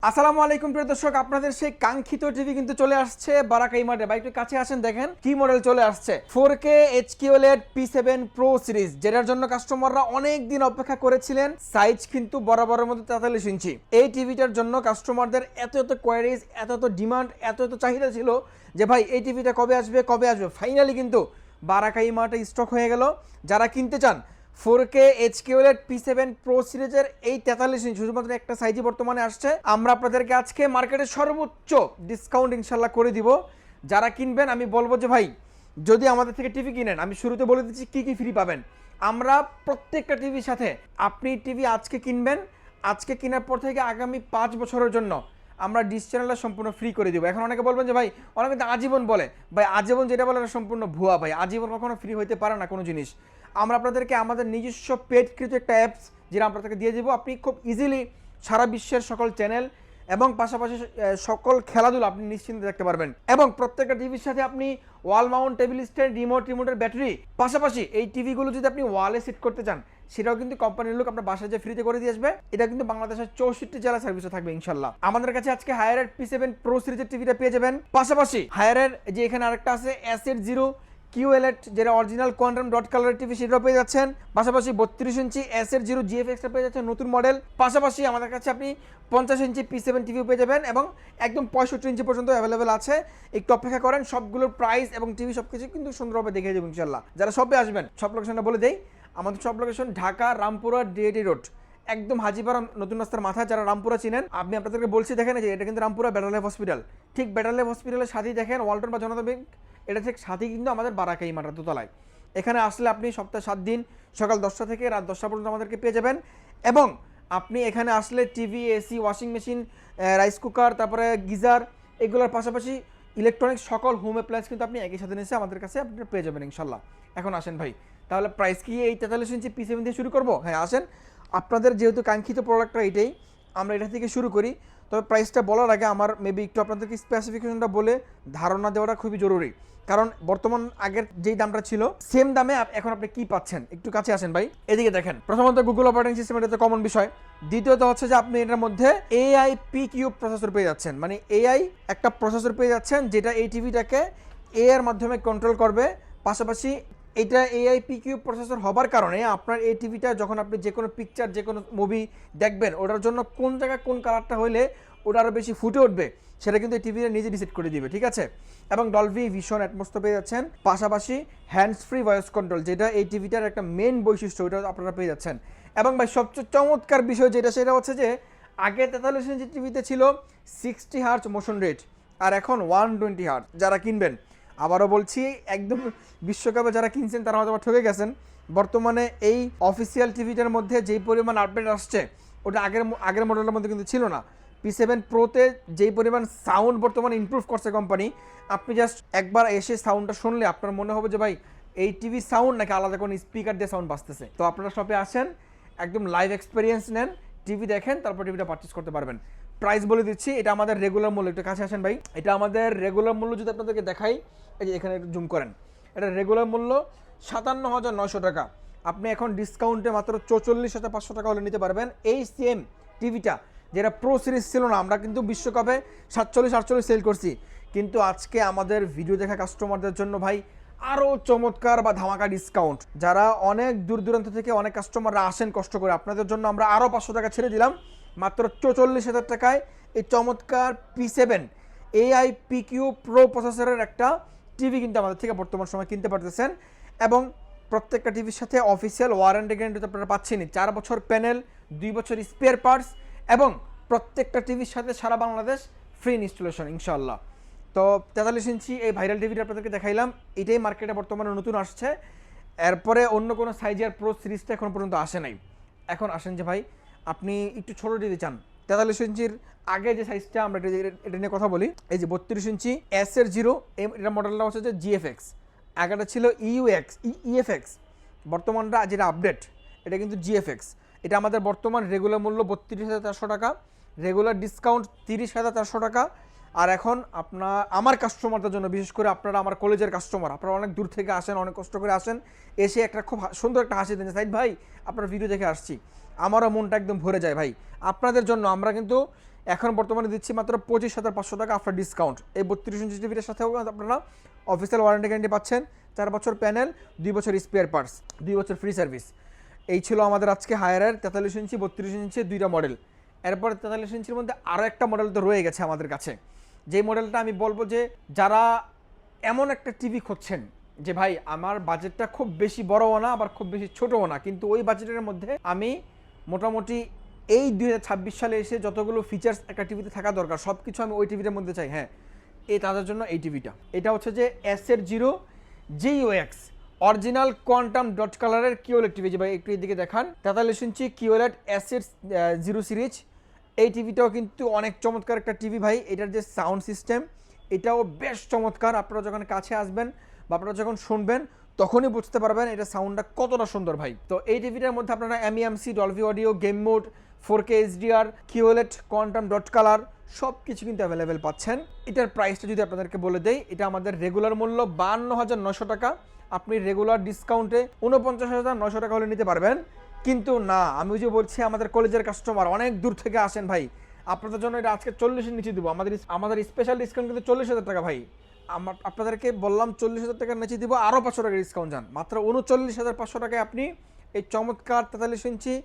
আসসালামু আলাইকুম প্রিয় দর্শক, আপনাদের সেই কাঙ্ক্ষিত টিভি কিন্তু চলে আসছে বারাকাই মার্টে। ভাই একটু কাছে আসেন, দেখেন কি মডেল চলে আসছে। 4K HQLED P7 Pro series, যেটার জন্য কাস্টমাররা অনেক দিন অপেক্ষা করেছিলেন। সাইজ কিন্তু বরাবরের মতো 43 ইঞ্চি। এই টিভিটার জন্য কাস্টমারদের এত কোয়ারিজ, এত ডিমান্ড, এত চাহিদা ছিল যে ভাই এই টিভিটা কবে আসবে। ফাইনালি কিন্তু বারাকাই মার্টে স্টক হয়ে গেল। যারা কিনতে চান 4K HQLED P7 Pro সিরিজের এই 43 ইঞ্চি শুধুমাত্র একটা সাইজই বর্তমানে আসছে। আমরা আপনাদেরকে আজকে মার্কেটের সর্বোচ্চ ডিসকাউন্ট ইনশাল্লাহ করে দিব। যারা কিনবেন আমি বলবো যে ভাই যদি আমাদের থেকে টিভি কিনেন, আমি শুরুতে বলে দিচ্ছি কি কি ফ্রি পাবেন। আমরা প্রত্যেকটা টিভির সাথে, আপনি টিভি আজকে কিনবেন, আজকে কেনার পর থেকে আগামী 5 বছরের জন্য আমরা ডিশ চ্যানেলটা সম্পূর্ণ ফ্রি করে দিব। এখন অনেকে বলবেন যে ভাই অনেকে তো আজীবন বলে, ভাই আজীবন যেটা বলে এটা সম্পূর্ণ ভুয়া। ভাই আজীবন কখনো ফ্রি হইতে পারে না কোনো জিনিস। আমরা আপনাদেরকে আমাদের নিজস্ব পেডকৃত একটা অ্যাপস যেটা আপনাদেরকে দিয়ে দেবো, আপনি খুব ইজিলি সারা বিশ্বের সকল চ্যানেল এবং পাশাপাশি সকল খেলাধুলা আপনি নিশ্চিন্তে দেখতে পারবেন। এবং প্রত্যেকটা টিভির সাথে আপনি ওয়াল মাউন্ট, টেবিল স্ট্যান্ড, রিমোটের ব্যাটারি, পাশাপাশি এই টিভিগুলো যদি আপনি ওয়ালে সেট করতে চান সেটাও কিন্তু কোম্পানির লোক আপনার বাসায় যে ফ্রিতে করে দিয়ে আসবে। এটা কিন্তু বাংলাদেশের 64 জেলা সার্ভিসে থাকবে ইনশাল্লাহ। আমাদের কাছে আজকে হায়ারের P7 Pro সিরিজের টিভিটা পেয়ে যাবেন। পাশাপাশি হায়ারের যে এখানে আরেকটা আছে S80 QLED, যেটা original quantum dot colour TV, সেটাও পেয়ে যাচ্ছেন। পাশাপাশি 32 ইঞ্চি S80 GFX পেয়ে যাচ্ছেন নতুন মডেল। পাশাপাশি আমাদের কাছে আপনি 50 ইঞ্চি P7 টিভিও পেয়ে যাবেন এবং একদম 65 ইঞ্চি পর্যন্ত অ্যাভেলেবেল আছে। একটু অপেক্ষা করেন, সবগুলোর প্রাইস এবং টিভি সবকিছু কিন্তু সুন্দরভাবে দেখিয়ে দেবো ইনশাল্লাহ। যারা সবে আসবেন সব লোকেশনটা বলে দেই। আমাদের সব location Dhaka Rampura DAD road, একদম হাজিপাড়া নতুন রাস্তার মাথায়। যারা রামপুরা চিনেন, আপনি আপনাদেরকে বলছি দেখেন যে এটা কিন্তু রামপুরা বেটার লাইফ হসপিটাল। ঠিক বেটার লাইফ হসপিটালের সাথেই দেখেন ওয়ালটন বা জনতা ব্যাংক, এটা ঠিক সাথেই কিন্তু আমাদের বারাকাই মার্ট দোতলায়। এখানে আসলে আপনি সপ্তাহে 7 দিন সকাল 10টা থেকে রাত 10টা পর্যন্ত আমাদেরকে পেয়ে যাবেন। এবং আপনি এখানে আসলে TV, AC, washing machine, rice cooker, তারপরে গিজার, এগুলোর পাশাপাশি ইলেকট্রনিক্স সকল হোম অ্যাপ্লায়েন্স কিন্তু আপনি একই সাথে নিয়ে আমাদের কাছে আপনি পেয়ে যাবেন ইনশাল্লাহ। এখন আসেন ভাই, তাহলে প্রাইস কি এই 43 ইঞ্চি P7 দিয়ে শুরু করবো? হ্যাঁ আসেন, আপনাদের যেহেতু কাঙ্ক্ষিত প্রোডাক্টটা এটাই, আমরা এটা থেকে শুরু করি। তবে প্রাইসটা বলার আগে আমার মেবি একটু আপনাদেরকে স্পেসিফিকেশনটা বলে ধারণা দেওয়াটা খুবই জরুরি। কারণ বর্তমান আগের যেই দামটা ছিল সেম দামে এখন আপনি কি পাচ্ছেন। একটু কাছে আসেন ভাই, এদিকে দেখেন। প্রথমত গুগল অপারেটিং সিস্টেম, এটা তো কমন বিষয়। দ্বিতীয়ত হচ্ছে যে আপনি এটার মধ্যে AI PQ প্রসেসর পেয়ে যাচ্ছেন, মানে AI একটা প্রসেসর পেয়ে যাচ্ছেন যেটা এই টিভিটাকে এর মাধ্যমে কন্ট্রোল করবে। পাশাপাশি এটা AI PQ প্রসেসর হবার কারণে আপনার এই টিভিটা যখন আপনি যে কোনো পিকচার, যে কোনো মুভি দেখবেন, ওটার জন্য কোন জায়গায় কোন কালারটা হইলে ওটা আরও বেশি ফুটে উঠবে সেটা কিন্তু এই টিভিটা নিজে ডিসাইড করে দিবে, ঠিক আছে। এবং ডলবি ভিশন অ্যাটমস পেয়ে যাচ্ছেন। পাশাপাশি হ্যান্ডস ফ্রি ভয়েস কন্ট্রোল, যেটা এই টিভিটার একটা মেন বৈশিষ্ট্য, ওটা আপনারা পেয়ে যাচ্ছেন। এবং ভাই সবচেয়ে চমৎকার বিষয় যেটা, সেটা হচ্ছে যে আগে 43 ইঞ্চি টিভিতে ছিল 60 হার্জ মোশন রেট, আর এখন 120 হার্জ। যারা কিনবেন, আবারও বলছি, একদম বিশ্বকাপে যারা কিনছেন তারা হয়তো ঠকে গেছেন। বর্তমানে এই অফিসিয়াল টিভিটার মধ্যে যেই পরিমাণ আপডেট আসছে ওটা আগের মডেলের মধ্যে কিন্তু ছিল না। P7 Proতে যেই পরিমাণ সাউন্ড বর্তমানে ইমপ্রুভ করছে কোম্পানি, আপনি জাস্ট একবার এসে সাউন্ডটা শুনলে আপনার মনে হবে যে ভাই এই টিভি সাউন্ড নাকি আলাদা কোনো স্পিকার দিয়ে সাউন্ড বাজতেছে। তো আপনারা শপে আসেন, একদম লাইভ এক্সপিরিয়েন্স নেন, টিভি দেখেন, তারপর টিভিটা পারচেস করতে পারবেন। প্রাইস বলে দিচ্ছি, এটা আমাদের রেগুলার মূল্য। একটু কাছে আসেন ভাই, এটা আমাদের রেগুলার মূল্য যদি আপনাদেরকে দেখাই, এই যে এখানে একটু জুম করেন, এটা রেগুলার মূল্য 57,900 টাকা। আপনি এখন ডিসকাউন্টে মাত্র 44,500 টাকা হলে নিতে পারবেন এই সেম টিভিটা, যেটা প্রো সিরিজ ছিল না। আমরা কিন্তু বিশ্বকাপে 47-48 সেল করছি, কিন্তু আজকে আমাদের ভিডিও দেখা কাস্টমারদের জন্য ভাই আরও চমৎকার বা ধামাকা ডিসকাউন্ট। যারা অনেক দূর দূরান্ত থেকে অনেক কাস্টমাররা আসেন কষ্ট করে, আপনাদের জন্য আমরা আরও 500 টাকা ছেড়ে দিলাম। মাত্র 44,000 টাকায় এই চমৎকার P7 AI PQ Pro প্রসেসরের একটা টিভি কিন্তু আমাদের থেকে বর্তমান সময় কিনতে পারতেছেন। এবং প্রত্যেকটা টিভির সাথে অফিসিয়াল ওয়ারেন্টি গ্যারান্টি আপনারা পাচ্ছেনই, 4 বছর প্যানেল, 2 বছর স্পেয়ার পার্টস, এবং প্রত্যেকটা টিভির সাথে সারা বাংলাদেশ ফ্রি ইনস্টলেশন ইনশাআল্লাহ। তো 43 ইঞ্চি এই ভাইরাল টিভিটা আপনাদেরকে দেখাইলাম, এটাই মার্কেটে বর্তমানে নতুন আসছে। এরপরে অন্য কোনো সাইজের প্রো সিরিজটা এখন পর্যন্ত আসে নাই। এখন আসেন যে ভাই আপনি একটু ছোটো টিভি চান, 43 ইঞ্চির আগে যে সাইজটা, আমরা এটা নিয়ে কথা বলি। এই যে 32 ইঞ্চি S80, এটা মডেলটা হচ্ছে যে GFX, আগেটা ছিল EFX, বর্তমানটা যেটা আপডেট এটা কিন্তু GFX। এটা আমাদের বর্তমান রেগুলার মূল্য 32,400 টাকা, রেগুলার ডিসকাউন্ট 30,400 টাকা। আর এখন আমার কাস্টমারদের জন্য, বিশেষ করে আপনারা আমার কলেজের কাস্টমার, আপনারা অনেক দূর থেকে আসেন, অনেক কষ্ট করে আসেন, এসে একটা খুব সুন্দর একটা হাসি দেন, সাইদ ভাই আপনার ভিডিও দেখে আসছি, আমারও মনটা একদম ভরে যায় ভাই। আপনাদের জন্য আমরা কিন্তু এখন বর্তমানে দিচ্ছি মাত্র 25,500 টাকা আফটার ডিসকাউন্ট। এই 32 ইঞ্চি টিভিটার সাথেও আপনারা অফিসিয়াল ওয়ারেন্টি গ্যারান্টি পাচ্ছেন, 4 বছর প্যানেল, 2 বছর স্পেয়ার পার্টস, 2 বছর ফ্রি সার্ভিস। এই ছিল আমাদের আজকে হায়ারের 43 ইঞ্চি 32 ইঞ্চি দুইটা মডেল। এরপর 43 ইঞ্চির মধ্যে আরও একটা মডেল তো রয়ে গেছে আমাদের কাছে, যেই মডেলটা আমি বলবো যে যারা এমন একটা টিভি খুঁজছেন যে ভাই আমার বাজেটটা খুব বেশি বড়ও না আবার খুব বেশি ছোটও না, কিন্তু ওই বাজেটের মধ্যে আমি মোটামুটি এই 2026 সালে এসে যতগুলো ফিচার্স একটা টিভিতে থাকা দরকার সব কিছু আমি ওই টিভিটার মধ্যে চাই। হ্যাঁ, এই তাদের জন্য এই টিভিটা। এটা হচ্ছে যে এসের 0 GUX অরিজিনাল কোয়ান্টাম ডট কালারের কিওলেড টিভি। যে ভাই একটু এদিকে দেখান, 43 ইঞ্চি কিওলেড এসের 0 সিরিজ। এই টিভিটাও কিন্তু অনেক চমৎকার একটা টিভি ভাই। এটার যে সাউন্ড সিস্টেম এটাও বেশ চমৎকার। আপনারা যখন কাছে আসবেন বা আপনারা যখন শুনবেন তখনই বুঝতে পারবেন এটা সাউন্ডটা কতটা সুন্দর ভাই। তো এই টিভিটার মধ্যে আপনারা MEMC, Dolby audio, game mode, 4K HDR, QLED, quantum dot colour সব কিছু কিন্তু অ্যাভেলেবেল পাচ্ছেন। এটার প্রাইসটা যদি আপনাদেরকে বলে দেই, এটা আমাদের রেগুলার মূল্য 52,900 টাকা। আপনি রেগুলার ডিসকাউন্টে 49,900 টাকা হলে নিতে পারবেন। কিন্তু না, আমি যে বলছি আমাদের কলেজের কাস্টমার অনেক দূর থেকে আসেন ভাই, আপনাদের জন্য এটা আজকে 40-এর নিচে দেবো। আমাদের স্পেশাল ডিসকাউন্ট কিন্তু 40,000 টাকা ভাই। আপনাদেরকে বললাম 40,000 টাকার নিচে দিব, আরও 500 টাকা ডিসকাউন্ট যান, মাত্র 39,500 টাকায় আপনি এই চমৎকার 43 ইঞ্চি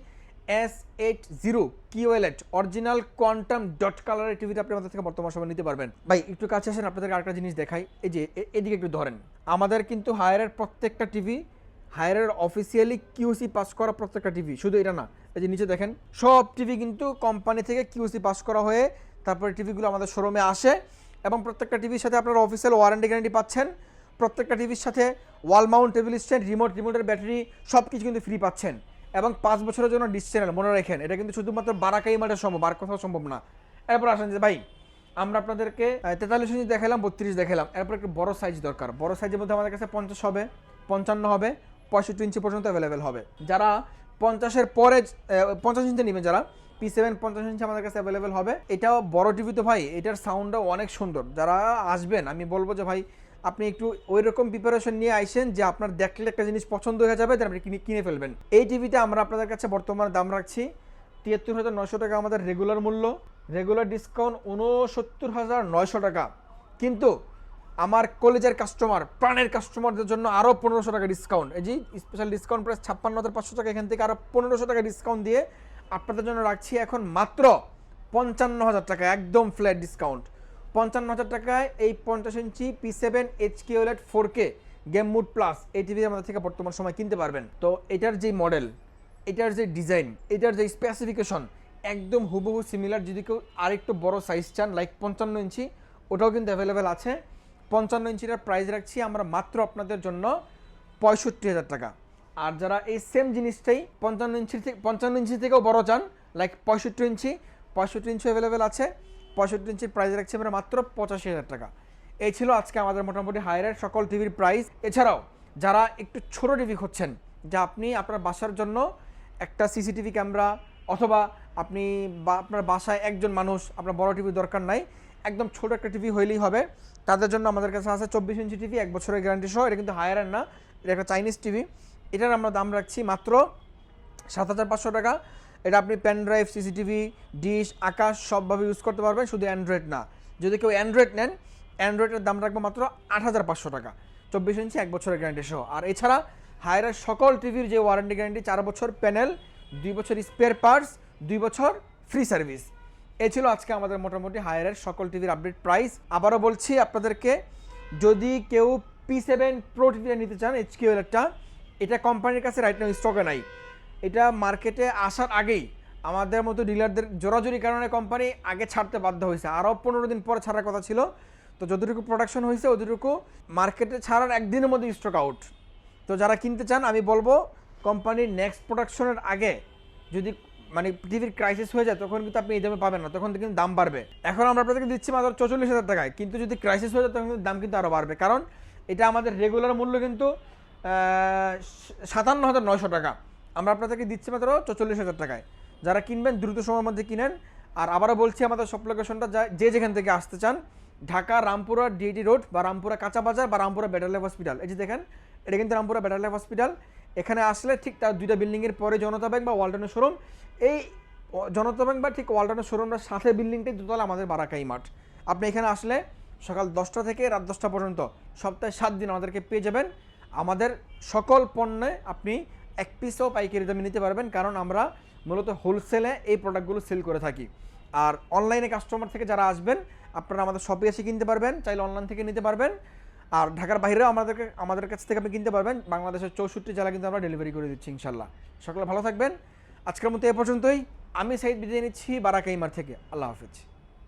S80 কিওলেড অরিজিনাল কোয়ান্টাম ডট কালারের টিভিটা আপনি আমাদের থেকে বর্তমান সময় নিতে পারবেন। ভাই একটু কাছে আসেন, আপনাদেরকে আরেকটা জিনিস দেখাই। এই যে এদিকে একটু ধরেন, আমাদের কিন্তু হায়ারের প্রত্যেকটা টিভি, হায়ারের অফিসিয়ালি QC পাস করা প্রত্যেকটা টিভি, শুধু এটা না, এই যে নিচে দেখেন সব টিভি কিন্তু কোম্পানি থেকে QC পাস করা হয়ে তারপরে টিভিগুলো আমাদের শোরুমে আসে। এবং প্রত্যেকটা টিভির সাথে আপনারা অফিসিয়াল ওয়ারেন্টি গ্যারান্টি পাচ্ছেন। প্রত্যেকটা টিভির সাথে ওয়াল মাউন্ট টেবিল স্ট্যান্ড, রিমোটের ব্যাটারি সব কিছু কিন্তু ফ্রি পাচ্ছেন। এবং 5 বছরের জন্য ডিশ চ্যানেল, মনে রাখেন এটা কিন্তু শুধুমাত্র বারাকাই মাঠে সম্ভব, আর কোথাও সম্ভব না। এরপর আসেন যে ভাই আমরা আপনাদেরকে 43 ইঞ্চি দেখালাম, 32 দেখালাম, এরপর একটু বড় সাইজ দরকার। বড় সাইজের মধ্যে আমাদের কাছে 50 হবে, 55 হবে, 65 ইঞ্চি পর্যন্ত অ্যাভেলেবেল হবে। যারা 50-এর পরে 50 ইঞ্চি নেবেন, যারা P7 50 ইঞ্চি আমাদের কাছে অ্যাভেলেবেল হবে। এটাও বড় টিভি তো ভাই, এটার সাউন্ডটাও অনেক সুন্দর। যারা আসবেন আমি বলবো যে ভাই আপনি একটু ওই রকম প্রিপারেশন নিয়ে আইসেন যে আপনার দেখলে একটা জিনিস পছন্দ হয়ে যাবে, তারপরে আপনি কিনে ফেলবেন। এই টিভিটা আমরা আপনাদের কাছে বর্তমানে দাম রাখছি 73,900 টাকা আমাদের রেগুলার মূল্য, রেগুলার ডিসকাউন্ট 69,900 টাকা। কিন্তু আমার কলেজের কাস্টমার, প্রাণের কাস্টমারদের জন্য আরও 1500 টাকা ডিসকাউন্ট। এই যে স্পেশাল ডিসকাউন্ট প্রাইস 56,500 টাকা, এখান থেকে আরও 1500 টাকা ডিসকাউন্ট দিয়ে আপনাদের জন্য রাখছি এখন মাত্র 55,000 টাকা, একদম ফ্ল্যাট ডিসকাউন্ট। 55,000 টাকায় এই 50 inch P7 HQLED 4K game mode plus এই টিভি আমাদের থেকে বর্তমান সময় কিনতে পারবেন। তো এটার যে মডেল, এটার যে ডিজাইন, এটার যে স্পেসিফিকেশন একদম হুবহু সিমিলার। যদি কেউ আরেকটু বড় সাইজ চান লাইক 55 ইঞ্চি, ওটাও কিন্তু অ্যাভেলেবেল আছে। 55 ইঞ্চিটার প্রাইস রাখছি আমরা মাত্র আপনাদের জন্য 65,000 টাকা। আর যারা এই সেম জিনিসটাই 55 ইঞ্চি থেকেও বড় চান লাইক 65 ইঞ্চি অ্যাভেলেবেল আছে। 65 ইঞ্চির প্রাইস রাখছি আমরা মাত্র 85,000 টাকা। এই ছিল আজকে আমাদের মোটামুটি হায়ারের সকল টিভির প্রাইস। এছাড়াও যারা একটু ছোট টিভি খুঁজছেন, যা আপনি আপনার বাসার জন্য একটা CCTV ক্যামেরা, অথবা আপনি বা আপনার বাসায় একজন মানুষ, আপনার বড় টিভি দরকার নাই, একদম ছোট একটা টিভি হইলেই হবে, তাদের জন্য আমাদের কাছে আছে 24 ইঞ্চি টিভি 1 বছরের গ্যারান্টি সহ। এটা কিন্তু হায়ারের না, এটা একটা চাইনিজ টিভি। এটার আমরা দাম রাখছি মাত্র 7,500 টাকা। এটা আপনি পেন ড্রাইভ, CCTV, ডিশ, আকাশ সবভাবে ইউজ করতে পারবেন, শুধু অ্যান্ড্রয়েড না। যদি কেউ অ্যান্ড্রয়েড নেন, অ্যান্ড্রয়েডের দাম রাখবো মাত্র 8,500 টাকা, 24 ইঞ্চি 1 বছরের গ্যারান্টি সহ। আর এছাড়া হায়ারের সকল টিভির যে ওয়ারেন্টি গ্যারান্টি 4 বছর প্যানেল, 2 বছর স্পেয়ার পার্টস, 2 বছর ফ্রি সার্ভিস। এই ছিল আজকে আমাদের মোটামুটি হায়ারের সকল টিভির আপডেট প্রাইস। আবারও বলছি আপনাদেরকে, যদি কেউ P7 Pro টিভিটা নিতে চান HQLEDটা, এটা কোম্পানির কাছে রাইট নাও স্টকে নাই। এটা মার্কেটে আসার আগেই আমাদের মতো ডিলারদের জোরাজুরি কারণে কোম্পানি আগে ছাড়তে বাধ্য হয়েছে, আরও 15 দিন পর ছাড়ার কথা ছিল। তো যতটুকু প্রোডাকশন হয়েছে অতটুকু মার্কেটে ছাড়ার একদিনের মধ্যে স্টক আউট। তো যারা কিনতে চান আমি বলবো কোম্পানির নেক্সট প্রোডাকশনের আগে যদি মানে টিভির ক্রাইসিস হয়ে যায়, তখন কিন্তু আপনি এই দামে পাবেন না, তখন কিন্তু দাম বাড়বে। এখন আমরা আপনাদেরকে দিচ্ছি মাত্র 44,000 টাকায়, কিন্তু যদি ক্রাইসিস হয়ে যায় তখন কিন্তু দাম কিন্তু আরও বাড়বে, কারণ এটা আমাদের রেগুলার মূল্য কিন্তু 57,900 টাকা, আমরা আপনাদেরকে দিচ্ছি মাত্র 44,000 টাকায়। যারা কিনবেন দ্রুত সময়ের মধ্যে কিনেন। আর আবারও বলছি আমাদের শপ লোকেশনটা যে যেখান থেকে আসতে চান, ঢাকা রামপুরা DIT রোড বা রামপুরা কাঁচা বাজার বা রামপুরা বেটার লাইফ হসপিটাল। এই যে দেখেন এটা কিন্তু রামপুরা বেটার লাইফ হসপিটাল। এখানে আসলে ঠিক তার 2টা বিল্ডিংয়ের পরে জনতা ব্যাংক বা ওয়ালটনের শোরুম, এই জনতা ব্যাংক বা ঠিক ওয়ালটনের শোরুমটার সাথে বিল্ডিংটাই দোতলা আমাদের বারাকাই মাঠ। আপনি এখানে আসলে সকাল 10টা থেকে রাত 10টা পর্যন্ত সপ্তাহে 7 দিন আমাদেরকে পেয়ে যাবেন। আমাদের সকল পণ্যে আপনি এক পিসও পাইকারি দামে নিতে পারবেন, কারণ আমরা মূলত হোলসেলে এই প্রোডাক্টগুলো সেল করে থাকি। আর অনলাইনে কাস্টমার থেকে যারা আসবেন আপনারা আমাদের শপে এসে কিনতে পারবেন, চাইলে অনলাইন থেকে নিতে পারবেন। আর ঢাকার বাইরেও আমাদের কাছ থেকে আপনি কিনতে পারবেন। বাংলাদেশের 64 জেলা কিন্তু আমরা ডেলিভারি করে দিচ্ছি ইনশাল্লাহ। সকলে ভালো থাকবেন। আজকের মতো এ পর্যন্তই। আমি সাইদ বিদায় নিচ্ছি বারাকাইমার থেকে। আল্লাহ হাফিজ।